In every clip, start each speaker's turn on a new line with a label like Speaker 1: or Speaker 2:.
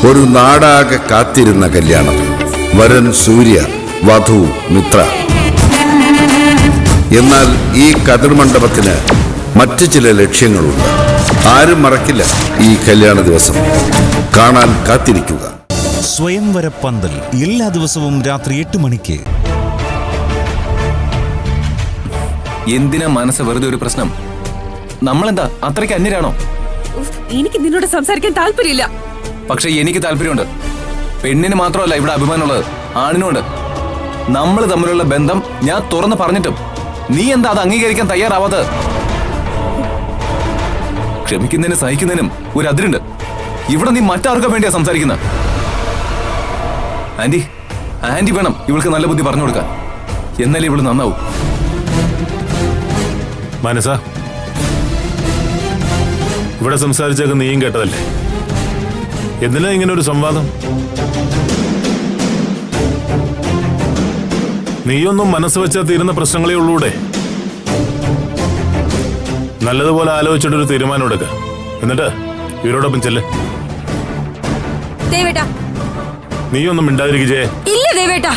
Speaker 1: ഒരു നാടാകെ കാത്തിരുന്ന കല്യാണം. വരൻ സൂര്യ, വധു മിത്ര. എന്നാൽ ഈ കതിർമണ്ഡപത്തിന് മറ്റു ചില ലക്ഷ്യങ്ങളുണ്ട്. ആരും മറക്കില്ല ഈ കല്യാണ ദിവസം. കാണാൻ കാത്തിരിക്കുക.
Speaker 2: സ്വയംവര പന്തൽ എല്ലാ ദിവസവും രാത്രി 8 മണിക്ക്.
Speaker 3: എന്തിനാ മനസ്സ് വെറുതെ ഒരു പ്രശ്നം? നമ്മളെന്താ അത്രയ്ക്ക് അന്യരാണോ?
Speaker 4: എനിക്ക് നിന്നോട് സംസാരിക്കാൻ താല്പര്യമില്ല.
Speaker 3: പക്ഷെ എനിക്ക് താല്പര്യമുണ്ട്. പെണ്ണിന് മാത്രമല്ല ഇവിടെ അഭിമാനമുള്ളത്, ആണിനുണ്ട്. നമ്മൾ തമ്മിലുള്ള ബന്ധം ഞാൻ തുറന്ന് പറഞ്ഞിട്ടും നീ എന്താ അത് അംഗീകരിക്കാൻ തയ്യാറാവാതെ? ക്ഷമിക്കുന്നതിനും സഹിക്കുന്നതിനും ഒരു അതിരുണ്ട്. ഇവിടെ നീ മറ്റാർക്കും വേണ്ടിയാ സംസാരിക്കുന്ന? ആന്റി വേണം ഇവൾക്ക് നല്ല ബുദ്ധി പറഞ്ഞു കൊടുക്കാൻ. എന്നാലേ ഇവള് നന്നാവും.
Speaker 5: മനസ്സാ, ഇവിടെ സംസാരിച്ചൊക്കെ നീയും കേട്ടതല്ലേ? എന്തിനാ ഇങ്ങനെ ഒരു സംവാദം? നീയൊന്നും മനസ്സ് വെച്ചാൽ തീരുന്ന പ്രശ്നങ്ങളേ ഉള്ളൂടെ. നല്ലതുപോലെ ആലോചിച്ചിട്ടൊരു തീരുമാനം എടുക്ക. എന്നിട്ട് ഇവരോടൊപ്പം ചെല്ല്. നീയൊന്നും മിണ്ടാതിരിക്കേ.
Speaker 4: ഇല്ല ദേവേട്ടാ,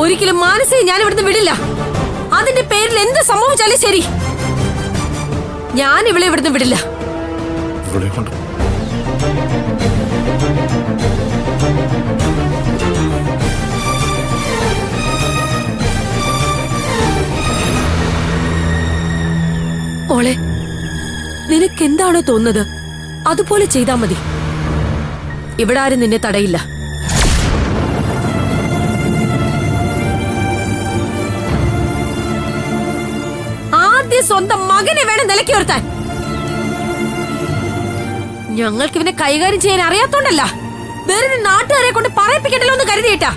Speaker 4: ഒരിക്കലും മാനസിക ഞാൻ ഇവിടുന്ന് വിടില്ല. അതിന്റെ പേരിൽ എന്ത് സംഭവിച്ചാലും ശരി, ഞാൻ ഇവളെ ഇവിടുന്ന് വിടില്ല. ഓളെ, നിനക്ക് എന്താണോ തോന്നുന്നത് അതുപോലെ ചെയ്താ മതി. ഇവിടെ ആരും നിന്നെ തടയില്ല. ആദ്യം സ്വന്തം മകനെ വേണം നിലയ്ക്ക് വരുത്താൻ. ഞങ്ങൾക്ക് ഇവനെ കൈകാര്യം ചെയ്യാൻ അറിയാത്തോണ്ടല്ല, വേറെ നാട്ടുകാരെ കൊണ്ട് പറയിപ്പിക്കണ്ടല്ലോ എന്ന് കരുതിയിട്ടാ.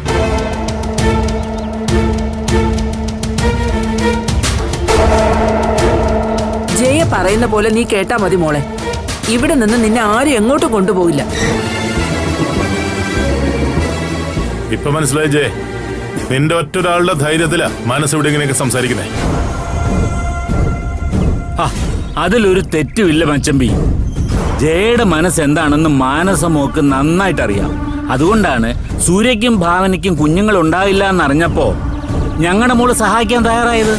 Speaker 6: ജയ പറയുന്ന പോലെ നീ കേട്ടാ മതി മോളെ. ഇവിടെ നിന്ന് നിന്നെ ആരും എങ്ങോട്ടും കൊണ്ടുപോകില്ല.
Speaker 5: ഇപ്പൊ മനസ്സിലായി ജയ, നിന്റെ ഒറ്റൊരാളുടെ ധൈര്യത്തിലാ മനസ്സ് ഇവിടെ ഇങ്ങനെയൊക്കെ സംസാരിക്കുന്നേ.
Speaker 7: അതിലൊരു തെറ്റുമില്ല മച്ചമ്പി. ജയയുടെ മനസ്സ് എന്താണെന്ന് മാനസമോക്ക് നന്നായിട്ടറിയാം. അതുകൊണ്ടാണ് സൂര്യയ്ക്കും ഭാവനയ്ക്കും കുഞ്ഞുങ്ങൾ ഉണ്ടാവില്ല എന്നറിഞ്ഞപ്പോ ഞങ്ങളുടെ മോള് സഹായിക്കാൻ തയ്യാറായത്.